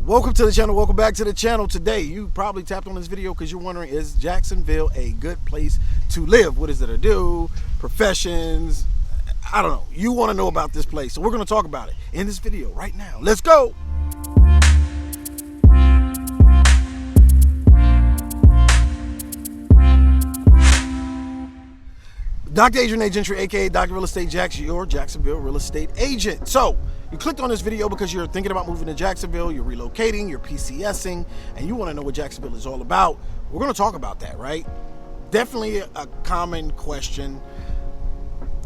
Welcome to the channel. Welcome back to the channel. Today, you probably tapped on this video because you're wondering, is Jacksonville a good place to live? What is it to do? Professions? I don't know. You want to know about this place. So we're going to talk about it in this video right now. Let's go. Dr. Adrian Gentry, aka Dr. Real Estate Jacks, your Jacksonville real estate agent. So you clicked on this video because you're thinking about moving to Jacksonville, you're relocating, you're PCSing, and you want to know what Jacksonville is all about. We're going to talk about that, right? Definitely a common question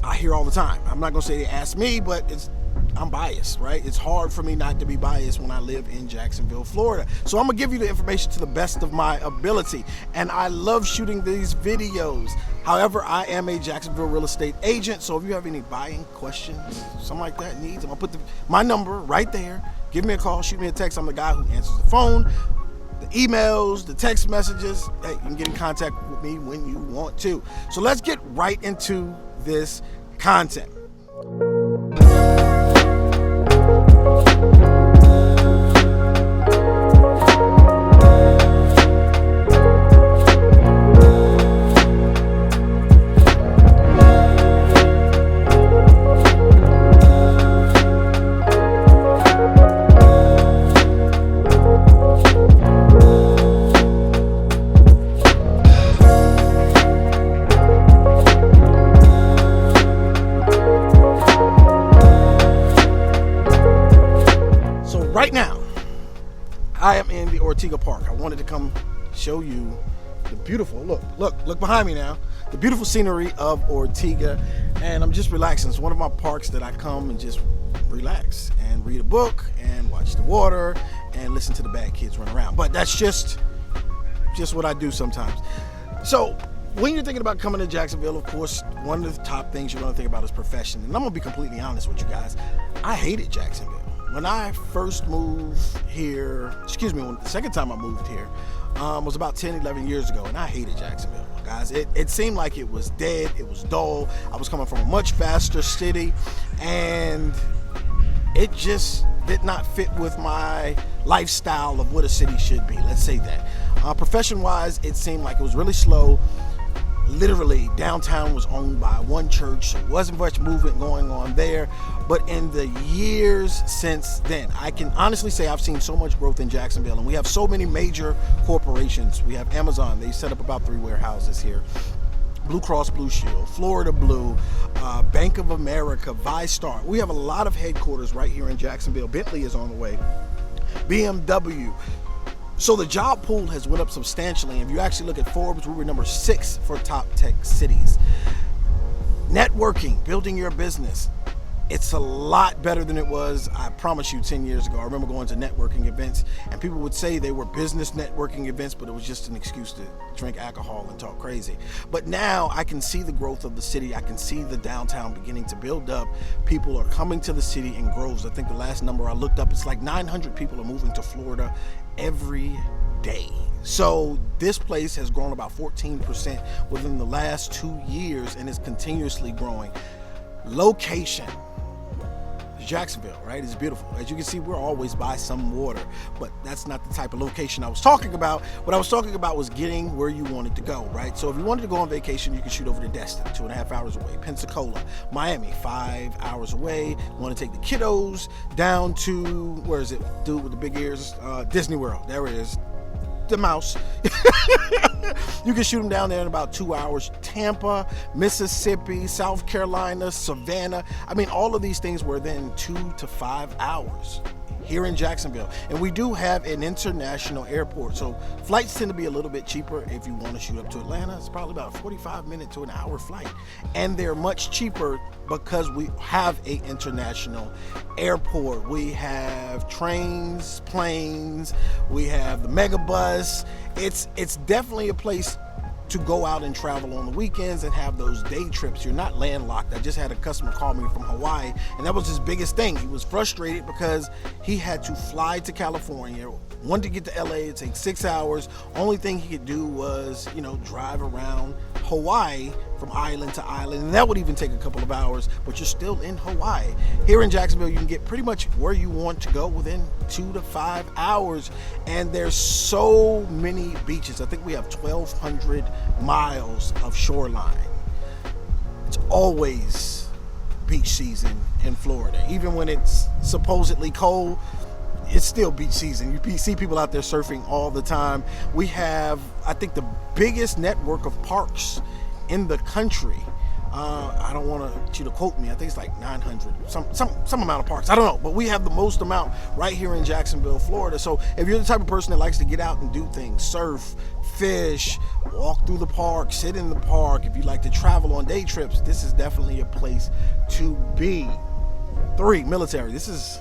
I hear all the time. I'm not going to say they ask me, but I'm biased, right? It's hard for me not to be biased when I live in Jacksonville, Florida. So I'm gonna give you the information to the best of my ability. And I love shooting these videos. However, I am a Jacksonville real estate agent. So if you have any buying questions, something like that, needs, I'm gonna put my number right there. Give me a call, shoot me a text. I'm the guy who answers the phone, the emails, the text messages. Hey, you can get in contact with me when you want to. So let's get right into this content. Right now, I am in the Ortega Park. I wanted to come show you the beautiful, look behind me now, the beautiful scenery of Ortega, and I'm just relaxing. It's one of my parks that I come and just relax and read a book and watch the water and listen to the bad kids run around. But that's just what I do sometimes. So when you're thinking about coming to Jacksonville, of course, one of the top things you're going to think about is profession. And I'm going to be completely honest with you guys. I hated Jacksonville. When I first moved here, the second time I moved here was about 10, 11 years ago, and I hated Jacksonville, guys. It seemed like it was dead, it was dull. I was coming from a much faster city, and it just did not fit with my lifestyle of what a city should be, let's say that. Profession-wise, it seemed like it was really slow. Literally, downtown was owned by one church, so there wasn't much movement going on there. But in the years since then, I can honestly say I've seen so much growth in Jacksonville, and we have so many major corporations. We have Amazon. They set up about 3 warehouses here. Blue Cross Blue Shield, Florida Blue, Bank of America, ViStar. We have a lot of headquarters right here in Jacksonville. Bentley is on the way. BMW. So the job pool has went up substantially. If you actually look at Forbes, we were number 6 for top tech cities. Networking, building your business, it's a lot better than it was, I promise you, 10 years ago. I remember going to networking events, and people would say they were business networking events, but it was just an excuse to drink alcohol and talk crazy. But now I can see the growth of the city. I can see the downtown beginning to build up. People are coming to the city in groves. I think the last number I looked up, it's like 900 people are moving to Florida every day. So this place has grown about 14% within the last 2 years, and is continuously growing. Location. Jacksonville, right? It's beautiful. As you can see, we're always by some water, but that's not the type of location I was talking about. What I was talking about was getting where you wanted to go, right? So if you wanted to go on vacation, you can shoot over to Destin, 2.5 hours away. Pensacola, Miami, 5 hours away. Want to take the kiddos down to, where is it? Dude with the big ears, Disney World. There it is. The mouse. You can shoot them down there in about 2 hours. Tampa, Mississippi, South Carolina, Savannah. I mean, all of these things were within 2 to 5 hours here in Jacksonville. And we do have an international airport, so flights tend to be a little bit cheaper. If you want to shoot up to Atlanta, it's probably about a 45-minute to an hour flight, and they're much cheaper because we have an international airport. We have trains, planes, we have the megabus. It's definitely a place to go out and travel on the weekends and have those day trips. You're not landlocked. I just had a customer call me from Hawaii, and that was his biggest thing. He was frustrated because he had to fly to California, wanted to get to LA, it takes 6 hours. Only thing he could do was, drive around Hawaii from island to island, and that would even take a couple of hours, but you're still in Hawaii. Here in Jacksonville, you can get pretty much where you want to go within 2 to 5 hours, and there's so many beaches. I think we have 1,200 miles of shoreline. It's always beach season in Florida. Even when it's supposedly cold, it's still beach season. You see people out there surfing all the time. We have, I think, the biggest network of parks in the country. I don't want you to quote me. I think it's like 900, some amount of parks. I don't know, but we have the most amount right here in Jacksonville, Florida. So if you're the type of person that likes to get out and do things, surf, fish, walk through the park, sit in the park, if you like to travel on day trips, this is definitely a place to be. 3, military. This is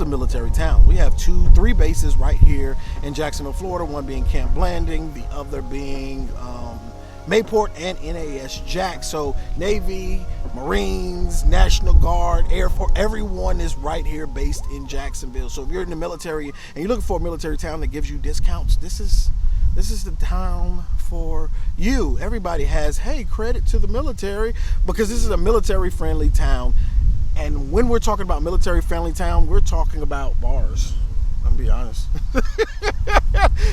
a military town. We have 3 bases right here in Jacksonville, Florida, one being Camp Blanding, the other being Mayport and NAS Jack. So Navy, Marines, National Guard, Air Force, everyone is right here based in Jacksonville. So if you're in the military and you're looking for a military town that gives you discounts, this is the town for you. Everybody has, hey, credit to the military, because this is a military friendly town. And when we're talking about military friendly town, we're talking about bars. I'm gonna be honest.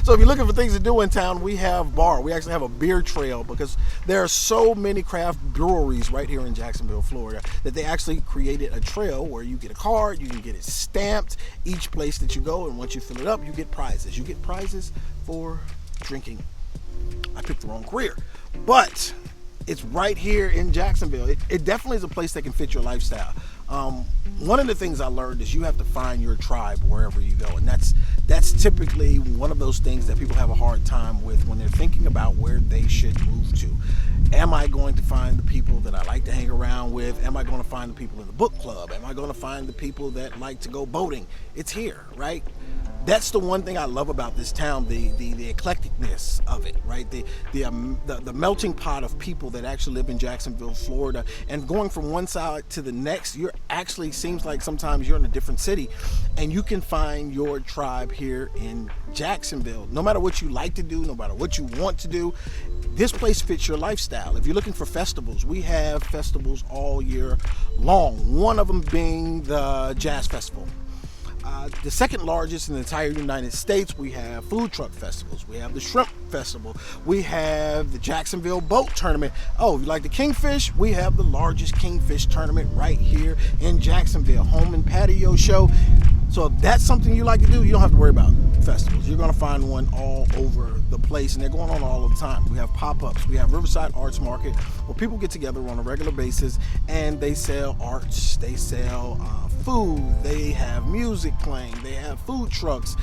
So if you're looking for things to do in town, we have bar. We actually have a beer trail, because there are so many craft breweries right here in Jacksonville, Florida, that they actually created a trail where you get a card, you can get it stamped each place that you go, and once you fill it up, you get prizes. You get prizes for drinking. I picked the wrong career, but it's right here in Jacksonville. It definitely is a place that can fit your lifestyle. One of the things I learned is you have to find your tribe wherever you go, and that's typically one of those things that people have a hard time with when they're thinking about where they should move to. Am I going to find the people that I like to hang around with? Am I going to find the people in the book club? Am I going to find the people that like to go boating? It's here, right? That's the one thing I love about this town, the eclecticness of it, right? The melting pot of people that actually live in Jacksonville, Florida, and going from one side to the next, you're actually, seems like sometimes you're in a different city, and you can find your tribe here in Jacksonville. No matter what you like to do, no matter what you want to do, this place fits your lifestyle. If you're looking for festivals, we have festivals all year long. One of them being the Jazz Festival. The second largest in the entire United States. We have food truck festivals. We have the Shrimp Festival. We have the Jacksonville Boat Tournament. Oh, if you like the Kingfish, we have the largest Kingfish tournament right here in Jacksonville. Home and patio show. So if that's something you like to do, you don't have to worry about festivals. You're going to find one all over the place, and they're going on all the time. We have pop-ups. We have Riverside Arts Market, where people get together on a regular basis and they sell arts, they sell food, they have music playing, they have food trucks,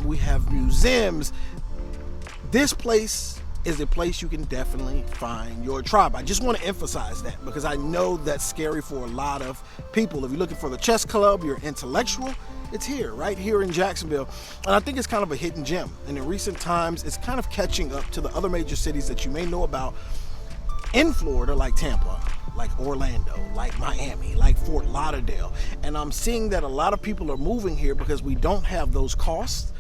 we have museums. This place is a place you can definitely find your tribe. I just want to emphasize that, because I know that's scary for a lot of people. If you're looking for the chess club, you're intellectual, it's here, right here in Jacksonville. And I think it's kind of a hidden gem. And in recent times, it's kind of catching up to the other major cities that you may know about in Florida, like Tampa, like Orlando, like Miami, like Fort Lauderdale. And I'm seeing that a lot of people are moving here because we don't have those costs,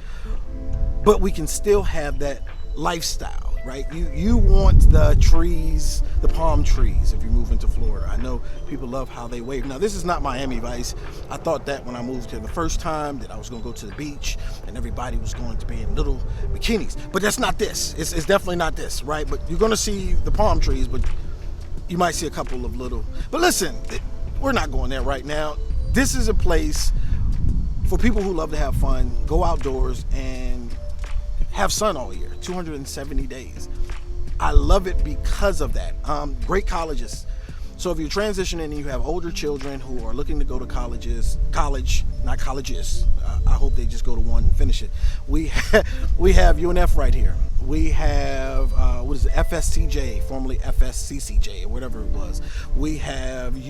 but we can still have that lifestyle. Right? You want the trees, the palm trees, if you move into Florida. I know people love how they wave. Now, this is not Miami Vice. I thought that when I moved here the first time, that I was going to go to the beach and everybody was going to be in little bikinis. But that's not this. It's definitely not this, right? But you're going to see the palm trees, but you might see a couple of little. But listen, we're not going there right now. This is a place for people who love to have fun, go outdoors, and have sun all year, 270 days. I love it because of that. Great colleges. So if you're transitioning and you have older children who are looking to go to college, not colleges. I hope they just go to one and finish it. We have UNF right here. We have, FSCJ, formerly FSCCJ, or whatever it was. We have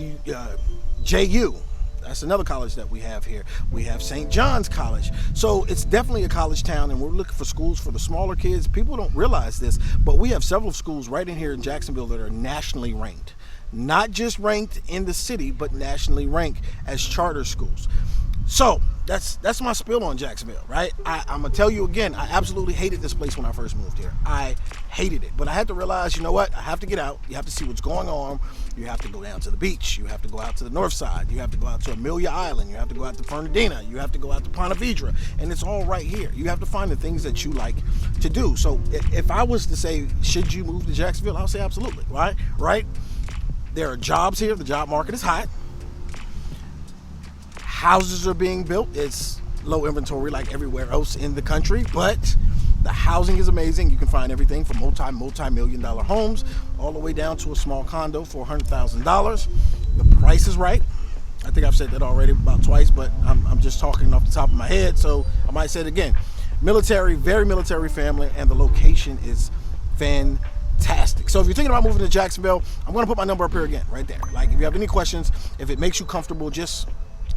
JU. That's another college that we have here. We have St. John's College. So it's definitely a college town, and we're looking for schools for the smaller kids. People don't realize this, but we have several schools right in here in Jacksonville that are nationally ranked. Not just ranked in the city, but nationally ranked as charter schools. So that's my spill on Jacksonville, right? I'm gonna tell you again, I absolutely hated this place when I first moved here. I hated it, but I had to realize, you know what? I have to get out. You have to see what's going on. You have to go down to the beach. You have to go out to the north side. You have to go out to Amelia Island. You have to go out to Fernandina. You have to go out to Ponte Vedra, and it's all right here. You have to find the things that you like to do. So if I was to say, should you move to Jacksonville? I would say absolutely, right? There are jobs here. The job market is hot. Houses are being built. It's low inventory like everywhere else in the country, but the housing is amazing. You can find everything from multi-million dollar homes all the way down to a small condo for $100,000. The price is right. I think I've said that already about twice, but I'm just talking off the top of my head, so I might say it again. Military, very military family, and the location is fantastic. So if you're thinking about moving to Jacksonville, I'm going to put my number up here again, right there. Like, if you have any questions, if it makes you comfortable, just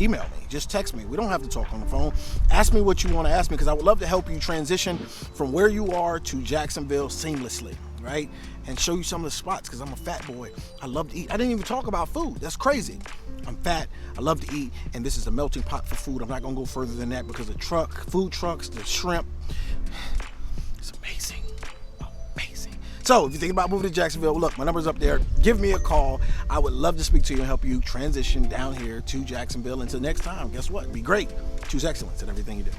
email me, just text me. We don't have to talk on the phone. Ask me what you want to ask me, because I would love to help you transition from where you are to Jacksonville seamlessly, right? And show you some of the spots, because I'm a fat boy. I love to eat. I didn't even talk about food. That's crazy. I'm fat. I love to eat, and this is a melting pot for food. I'm not going to go further than that, because the food trucks, the shrimp, it's amazing. So if you're thinking about moving to Jacksonville, look, my number's up there. Give me a call. I would love to speak to you and help you transition down here to Jacksonville. Until next time, guess what? Be great. Choose excellence in everything you do.